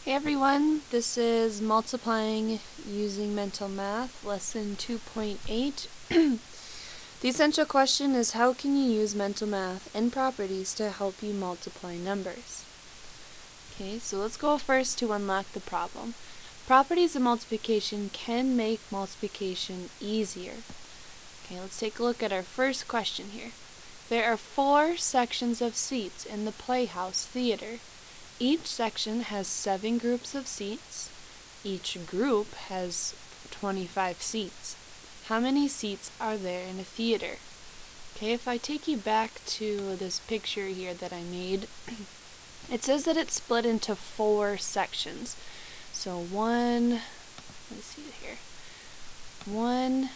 Hey everyone, this is multiplying using mental math, lesson 2.8. The essential question is, how can you use mental math and properties to help you multiply numbers? Okay, so let's go first to unlock the problem. Properties of multiplication can make multiplication easier. Okay, let's take a look at our first question here. There are 4 sections of seats in the Playhouse Theater. Each section has 7 groups of seats. Each group has 25 seats. How many seats are there in a theater? Okay, if I take you back to this picture here that I made, it says that it's split into 4 sections. So let's see here. 1,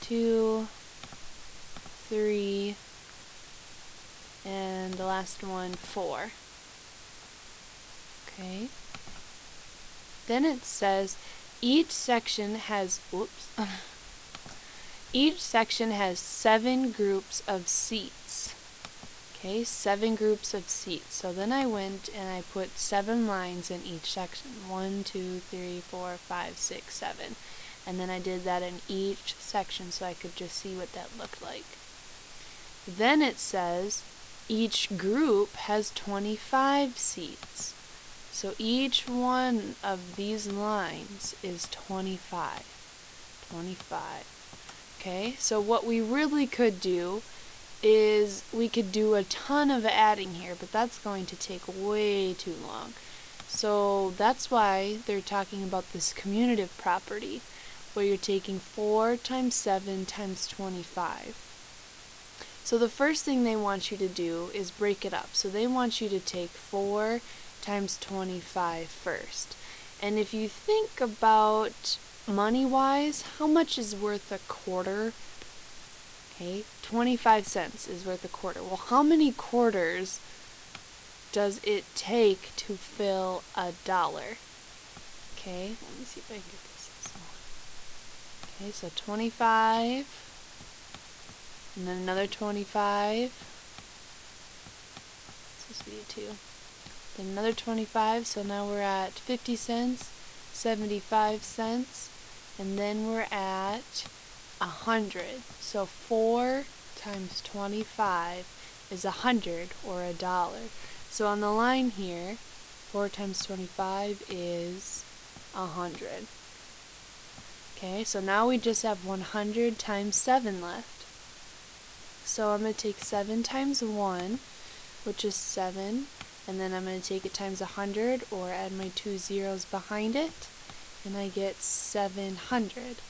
2, 3, and the last one 4. Okay. Then it says each section has each section has 7 groups of seats. Okay, 7 groups of seats. So then I went and I put 7 lines in each section. 1, 2, 3, 4, 5, 6, 7. And then I did that in each section so I could just see what that looked like. Then it says each group has 25 seats. So each one of these lines is 25. 25. Okay, so what we really could do is we could do a ton of adding here, but that's going to take way too long. So that's why they're talking about this commutative property, where you're taking 4 times 7 times 25. So the first thing they want you to do is break it up. So they want you to take 4 times 25 first. And if you think about money-wise, how much is worth a quarter? Okay, 25 cents is worth a quarter. Well, how many quarters does it take to fill a dollar? Okay, let me see if I can get this. Okay, so 25. And then another 25. This will be a 2. Then another 25, so now we're at 50 cents, 75 cents, and then we're at 100. So 4 times 25 is 100, or a dollar. So on the line here, 4 times 25 is 100. Okay, so now we just have 100 times 7 left. So I'm going to take 7 times 1, which is 7, and then I'm going to take it times 100, or add my 2 zeros behind it, and I get 700.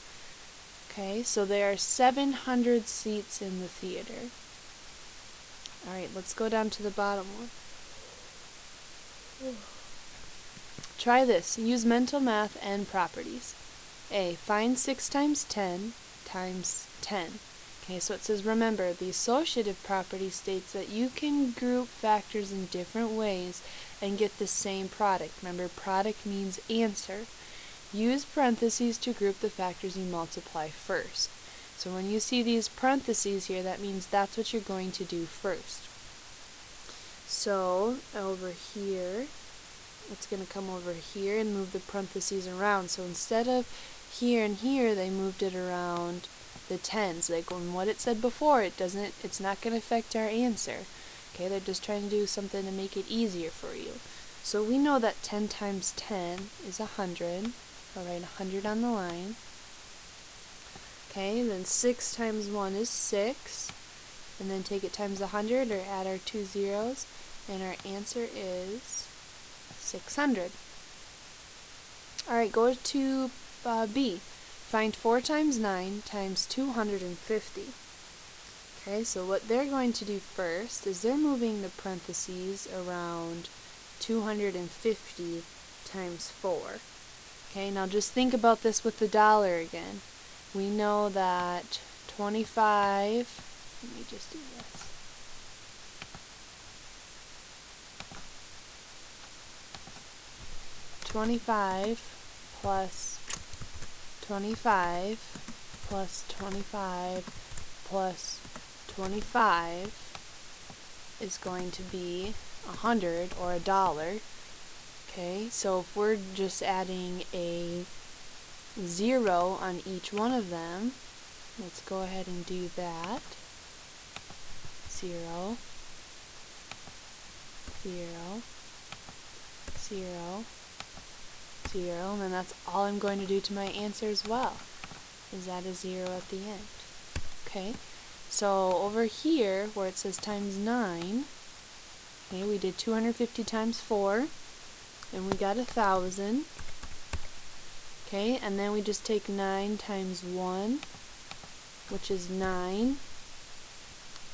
Okay, so there are 700 seats in the theater. Alright, let's go down to the bottom one. Try this. Use mental math and properties. A. Find 6 times 10 times 10. Okay, so it says, remember, the associative property states that you can group factors in different ways and get the same product. Remember, product means answer. Use parentheses to group the factors you multiply first. So when you see these parentheses here, that means that's what you're going to do first. So over here, it's going to come over here and move the parentheses around. So instead of here and here, they moved it around the tens. Like on what it said before, it's not going to affect our answer. Okay, they're just trying to do something to make it easier for you. So we know that 10 times 10 is 100. I'll write 100 on the line. Okay, then 6 times 1 is 6. And then take it times 100, or add our 2 zeros, and our answer is 600. Alright, go to B. Find 4 times 9 times 250. Okay, so what they're going to do first is they're moving the parentheses around 250 times 4. Okay, now just think about this with the dollar again. We know that 25, let me just do this. $25 plus 25 plus 25 plus 25 is going to be 100 or $1. Okay, so if we're just adding a 0 on each one of them, let's go ahead and do that. 0, 0, 0, 0, and then that's all I'm going to do to my answer as well, is add a 0 at the end. Okay, so over here where it says times 9, okay, we did 250 times 4, and we got 1,000. Okay, and then we just take 9 times 1, which is 9,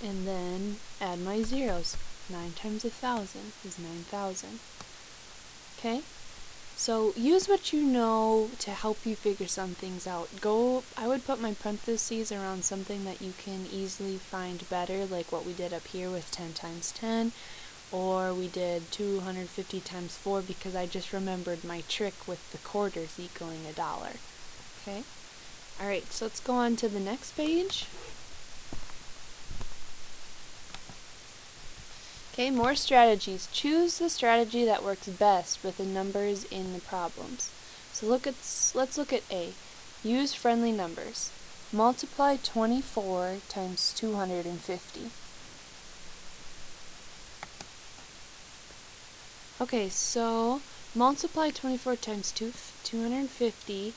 and then add my zeros. 9 times 1,000 is 9,000. Okay, so use what you know to help you figure some things out. I would put my parentheses around something that you can easily find better, like what we did up here with 10 times 10, or we did 250 times 4 because I just remembered my trick with the quarters equaling $1. Okay? Alright, so let's go on to the next page. Okay, more strategies. Choose the strategy that works best with the numbers in the problems. So let's look at A. Use friendly numbers. Multiply 24 times 250. Okay, so multiply 24 times 250.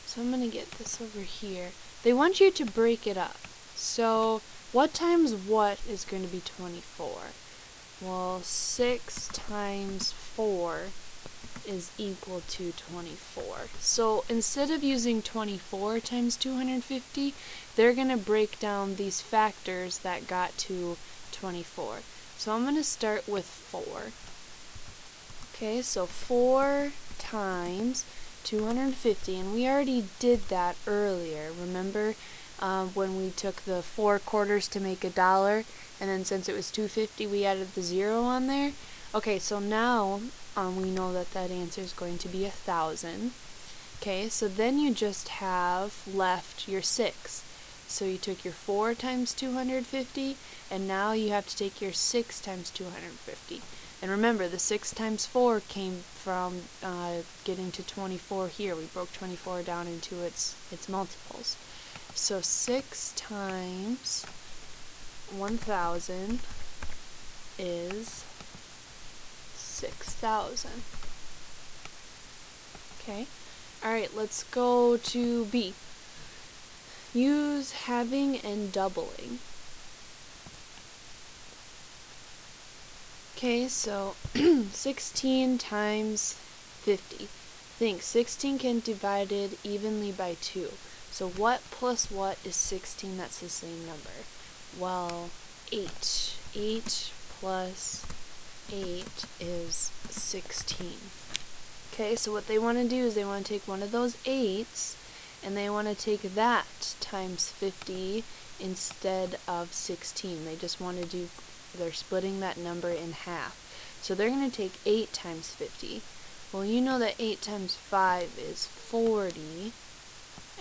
So I'm going to get this over here. They want you to break it up. So what times what is going to be 24? Well, 6 times 4 is equal to 24. So instead of using 24 times 250, they're going to break down these factors that got to 24. So I'm going to start with 4. Okay, so 4 times 250, and we already did that earlier. Remember when we took the 4 quarters to make $1, and then since it was 250, we added the 0 on there? Okay, so now we know that that answer is going to be 1,000. Okay, so then you just have left your 6. So you took your 4 times 250, and now you have to take your 6 times 250. And remember, the 6 times 4 came from getting to 24 here. We broke 24 down into its multiples. So 6 times 1,000 is 6,000. Okay. Alright, let's go to B. Use halving and doubling. Okay, so 16 times 50. Think 16 can be divided evenly by 2. So what plus what is 16 that's the same number? Well, 8. 8 plus 8 is 16. Okay, so what they want to do is they want to take one of those 8s and they want to take that times 50 instead of 16. They just want to do, they're splitting that number in half. So they're going to take 8 times 50. Well, you know that 8 times 5 is 40,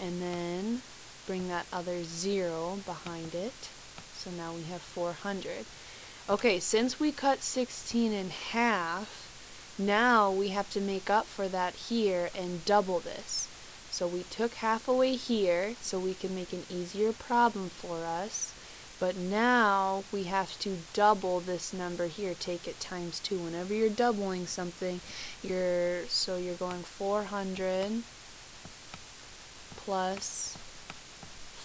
and then bring that other 0 behind it. So now we have 400. Okay, since we cut 16 in half, now we have to make up for that here and double this. So we took half away here so we can make an easier problem for us. But now we have to double this number here. Take it times 2. Whenever you're doubling something, you're going 400 plus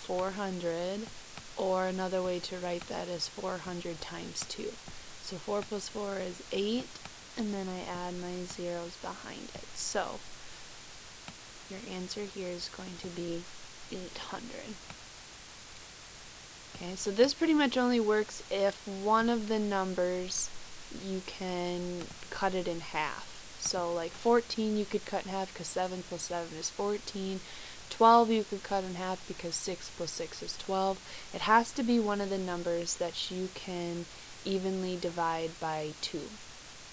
400, or another way to write that is 400 times 2. So 4 plus 4 is 8, and then I add my zeros behind it. So your answer here is going to be 800. Okay, so this pretty much only works if one of the numbers you can cut it in half. So like 14 you could cut in half because 7 plus 7 is 14. 12 you could cut in half because 6 plus 6 is 12. It has to be one of the numbers that you can evenly divide by 2.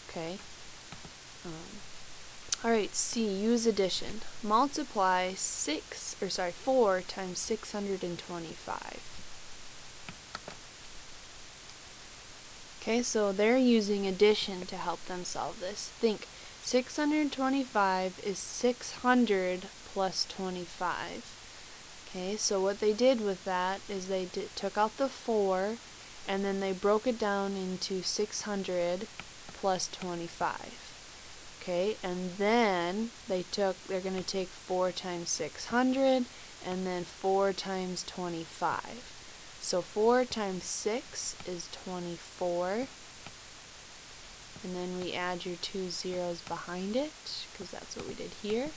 Okay? Alright, C, use addition. Multiply 4 times 625. Okay, so they're using addition to help them solve this. Think, 625 is 600 plus 25. Okay, so what they did with that is they took out the 4, and then they broke it down into 600 plus 25. Okay, and then they're going to take 4 times 600, and then 4 times 25. So 4 times 6 is 24, and then we add your 2 zeros behind it, because that's what we did here.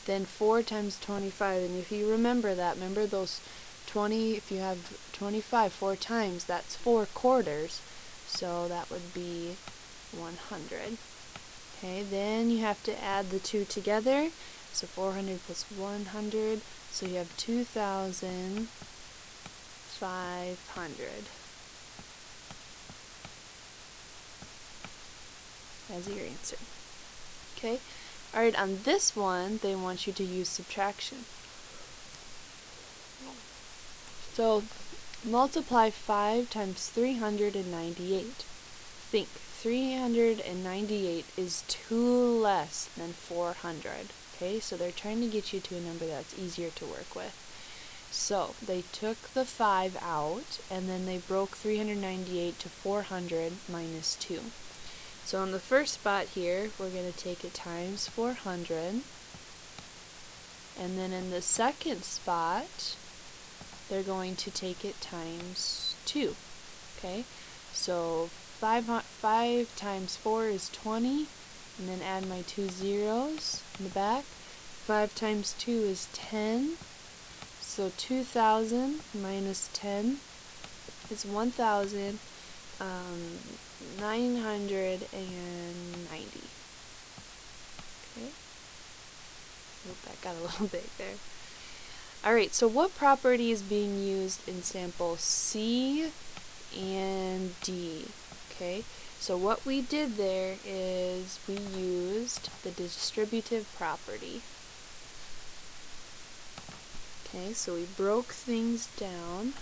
Then 4 times 25, and if you remember that, remember those 20, if you have 25 4 times, that's 4 quarters, so that would be 100. Okay, then you have to add the 2 together, so 400 plus 100, so you have 2,500 as your answer. Okay, alright, on this one, they want you to use subtraction. So, multiply 5 times 398. Think, 398 is 2 less than 400. Okay, so they're trying to get you to a number that's easier to work with. So, they took the 5 out, and then they broke 398 to 400 minus 2. So on the first spot here, we're going to take it times 400. And then in the second spot, they're going to take it times 2. Okay, so 5 times 4 is 20, and then add my 2 zeros in the back. 5 times 2 is 10, so 2,000 minus 10 is 1,990. Okay, oop, that got a little big there. Alright, so what property is being used in sample C and D? Okay, so what we did there is we used the distributive property. Okay, so we broke things down.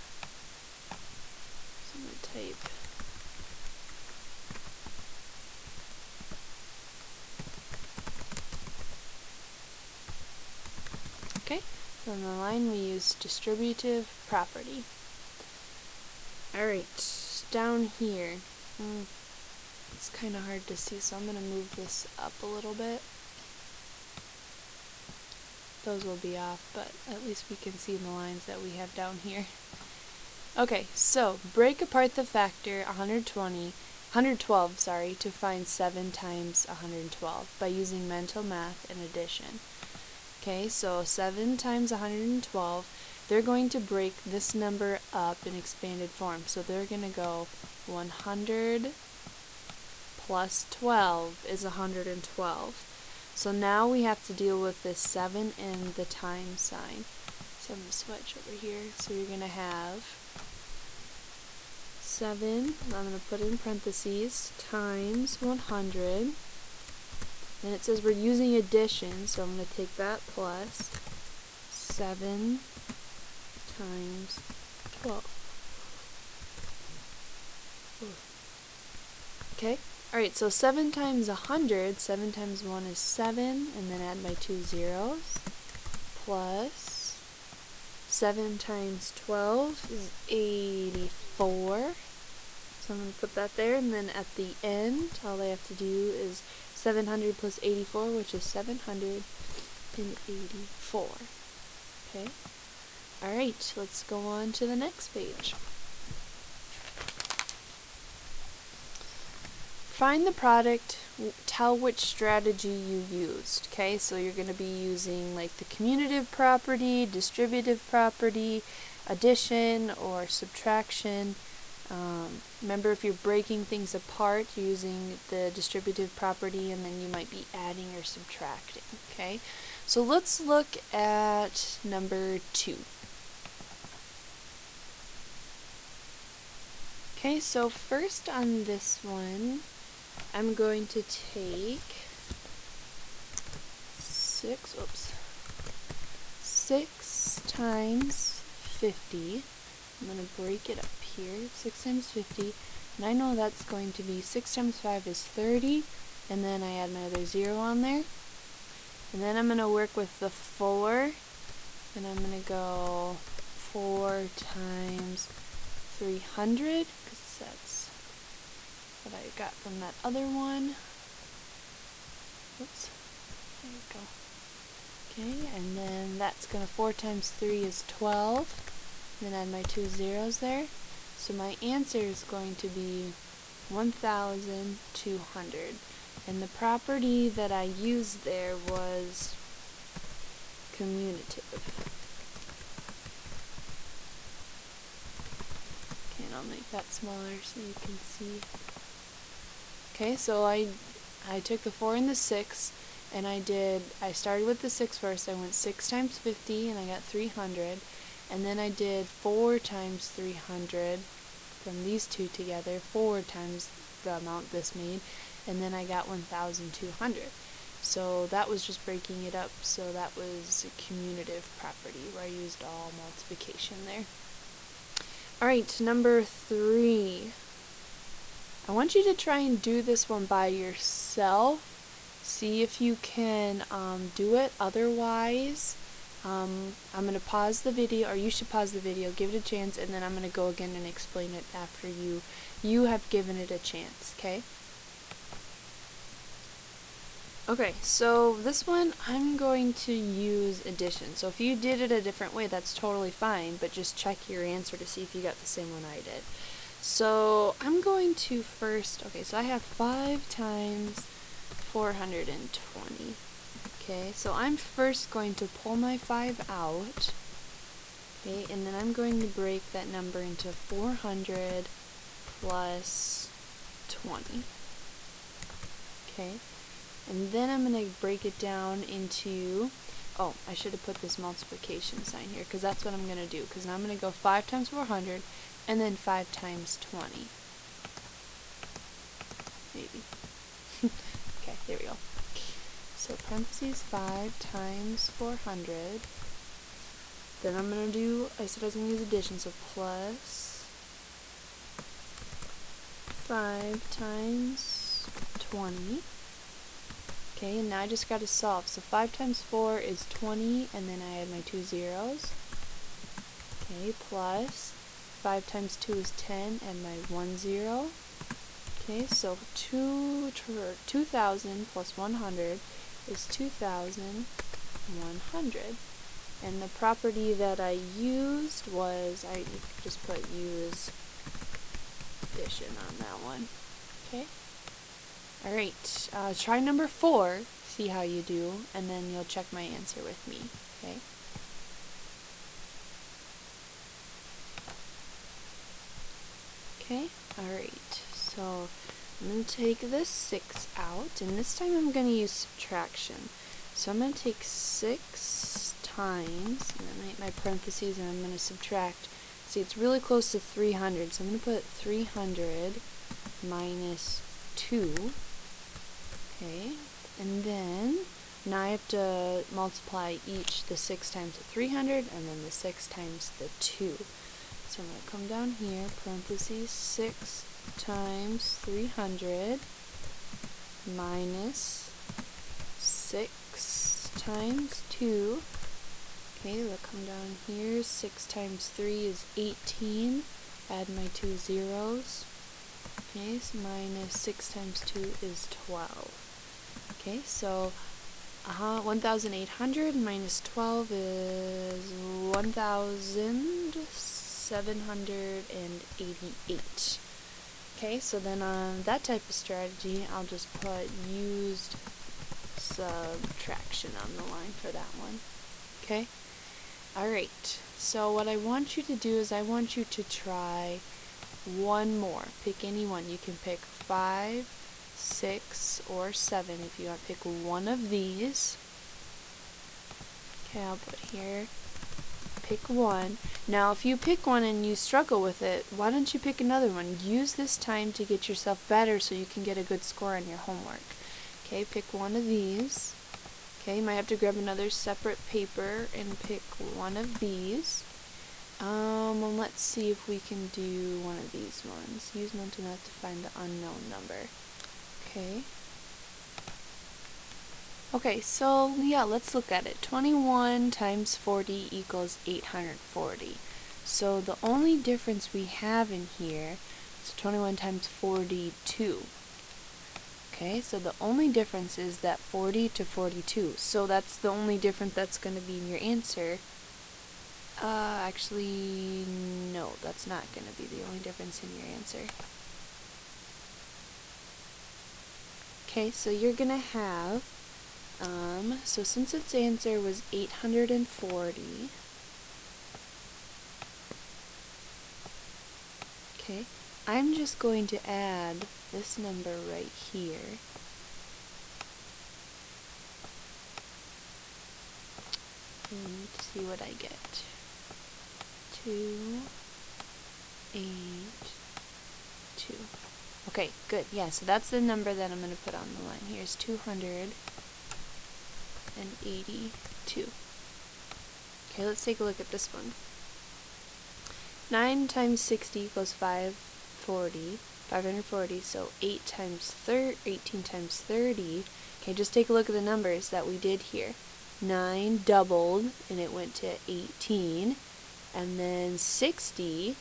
So I'm going to type okay, so on the line we use distributive property. Alright, down here, it's kind of hard to see, so I'm going to move this up a little bit. Those will be off, but at least we can see the lines that we have down here. Okay, so break apart the factor 112, to find 7 times 112 by using mental math and addition. Okay, so 7 times 112, they're going to break this number up in expanded form. So they're going to go 100 plus 12 is 112. So now we have to deal with this 7 and the times sign. So I'm going to switch over here. So you're going to have 7, I'm going to put in parentheses, times 100. And it says we're using addition, so I'm going to take that plus 7 times 12. Okay, alright, so 7 times 100, 7 times 1 is 7, and then add my 2 zeros, plus 7 times 12 is 84. So I'm going to put that there, and then at the end, all I have to do is 700 plus 84, which is 784. Okay. Alright, let's go on to the next page. Find the product, tell which strategy you used. Okay, so you're going to be using like the commutative property, distributive property, addition, or subtraction. Remember, if you're breaking things apart, you're using the distributive property, and then you might be adding or subtracting. Okay, so let's look at number 2. Okay, so first on this one, I'm going to take 6 times 50. I'm going to break it up here. 6 times 50 And I know that's going to be 6 times 5 is 30, and then I add my other 0 on there. And then I'm going to work with the 4, and I'm going to go 4 times 300, because that's what I got from that other one. Oops, there we go. Okay, and then that's going to 4 times 3 is 12, then add my 2 zeros there. So my answer is going to be 1,200. And the property that I used there was commutative. Okay, and I'll make that smaller so you can see. Okay, so I took the 4 and the 6, and I started with the 6 first. I went 6 times 50, and I got 300. And then I did 4 times 300 from these two together, 4 times the amount this made, and then I got 1,200. So that was just breaking it up, so that was a commutative property where I used all multiplication there. Alright, number 3. I want you to try and do this one by yourself. See if you can do it. Otherwise, I'm going to pause the video, or you should pause the video, give it a chance, and then I'm going to go again and explain it after you have given it a chance, okay? Okay, so this one I'm going to use addition. So if you did it a different way, that's totally fine, but just check your answer to see if you got the same one I did. So I'm going to first, okay, so I have 5 times 420. Okay, so I'm first going to pull my 5 out, okay, and then I'm going to break that number into 400 plus 20. Okay, and then I'm going to break it down into, oh, I should have put this multiplication sign here, because that's what I'm going to do, because now I'm going to go 5 times 400, and then 5 times 20. Maybe. Okay, there we go. So parentheses 5 times 400. Then I'm going to do, I said I was going to use addition, so plus 5 times 20. Okay, and now I just got to solve. So 5 times 4 is 20, and then I add my 2 zeros. Okay, plus 5 times 2 is 10, and my 1 0. Okay, so 2,000 plus 100 is 2,100. And the property that I used was, I just put use addition on that one. Okay? Alright, try number 4, see how you do, and then you'll check my answer with me. Okay? Okay? Alright, so I'm going to take this 6 out, and this time I'm going to use subtraction. So I'm going to take 6 times, and then I my parentheses, and I'm going to subtract. See, it's really close to 300, so I'm going to put 300 minus 2. Okay, and then now I have to multiply each, the 6 times the 300, and then the 6 times the 2. So I'm going to come down here, parentheses, 6 times 300 minus 6 times 2. Okay, we'll come down here, 6 times 3 is 18, add my 2 zeros. Okay, so minus 6 times 2 is 12. Okay, so 1,800 minus 12 is 1,788. Okay, so then on that type of strategy, I'll just put used subtraction on the line for that one. Okay? Alright, so what I want you to do is I want you to try one more. Pick any one. You can pick 5, 6, or 7 if you want to pick one of these. Okay, I'll put here. Pick one. Now, if you pick one and you struggle with it, why don't you pick another one? Use this time to get yourself better so you can get a good score on your homework. Okay, pick one of these. Okay, you might have to grab another separate paper and pick one of these. Well, let's see if we can do one of these ones. Use mental math to find the unknown number. Okay. Okay, so yeah, let's look at it. 21 times 40 equals 840. So the only difference we have in here is 21 times 42. Okay, so the only difference is that 40 to 42. So that's the only difference that's going to be in your answer. Actually, no, that's not going to be the only difference in your answer. Okay, so you're going to have, so since its answer was 840, okay, I'm just going to add this number right here. And see what I get. 2, 8, 2. Okay, good. Yeah, so that's the number that I'm going to put on the line. Here's 282. Okay, let's take a look at this one. 9 times 60 equals 540, so 18 times 30. Okay, just take a look at the numbers that we did here. 9 doubled, and it went to 18, and then 60,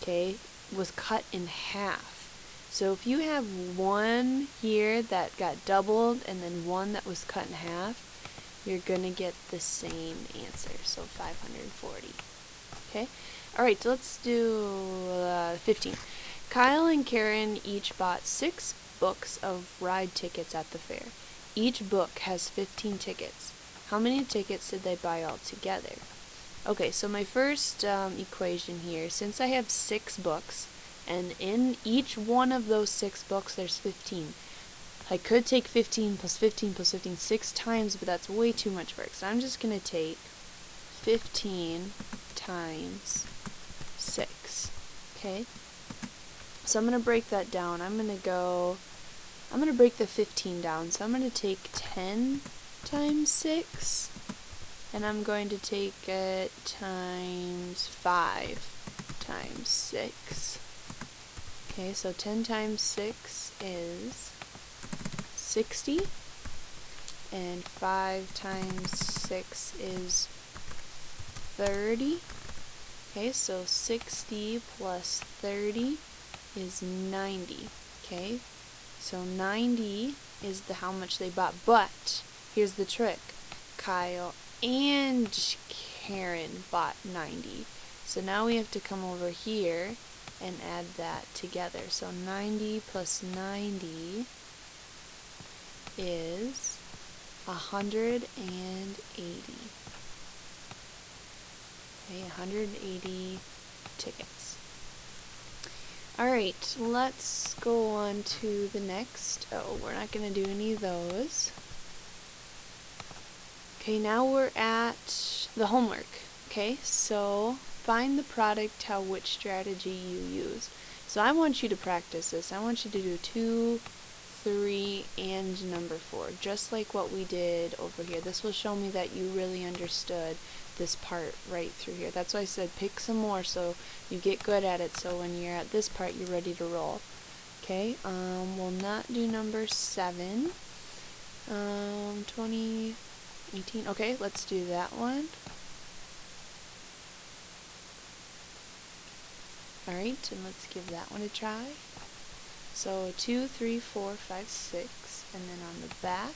okay, was cut in half. So if you have one here that got doubled and then one that was cut in half, you're going to get the same answer, so 540. Okay? Alright, so let's do 15. Kyle and Karen each bought 6 books of ride tickets at the fair. Each book has 15 tickets. How many tickets did they buy all together? Okay, so my first equation here, since I have 6 books, and in each one of those 6 books there's 15. I could take 15 plus 15 plus 15 6 times, but that's way too much work. So I'm just going to take 15 times 6. Okay? So I'm going to break that down. I'm going to break the 15 down. So I'm going to take 10 times 6, and I'm going to take it times 5 times 6. Okay, so 10 times 6 is 60, and 5 times 6 is 30. Okay, so 60 plus 30 is 90. Okay, so 90 is how much they bought, but here's the trick. Kyle and Karen bought 90. So now we have to come over here and add that together. So 90 plus 90 is 180. Okay, 180 tickets. Alright, let's go on to the next. Oh, we're not going to do any of those. Okay, now we're at the homework. Okay, so find the product, tell which strategy you use. So I want you to practice this. I want you to do 2, 3, and number 4, just like what we did over here. This will show me that you really understood this part right through here. That's why I said pick some more so you get good at it, so when you're at this part you're ready to roll. Okay, we'll not do number 7. 20, 18. Okay, let's do that one. Alright, and let's give that one a try. So 2, 3, 4, 5, 6, and then on the back,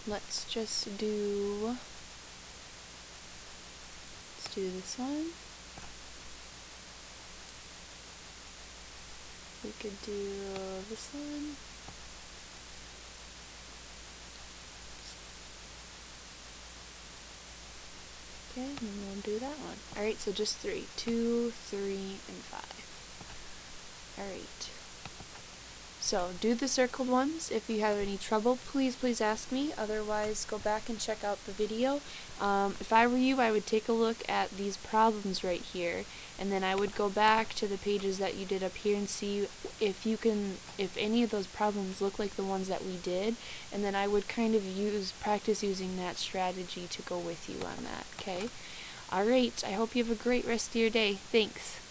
let's do this one. We could do this one. Okay, and then we'll do that one. Alright, so just 3. 2, 3, and 5. Alright. So, do the circled ones. If you have any trouble, please ask me. Otherwise, go back and check out the video. If I were you, I would take a look at these problems right here, and then I would go back to the pages that you did up here and see if any of those problems look like the ones that we did, and then I would kind of practice using that strategy to go with you on that, okay? Alright, I hope you have a great rest of your day. Thanks.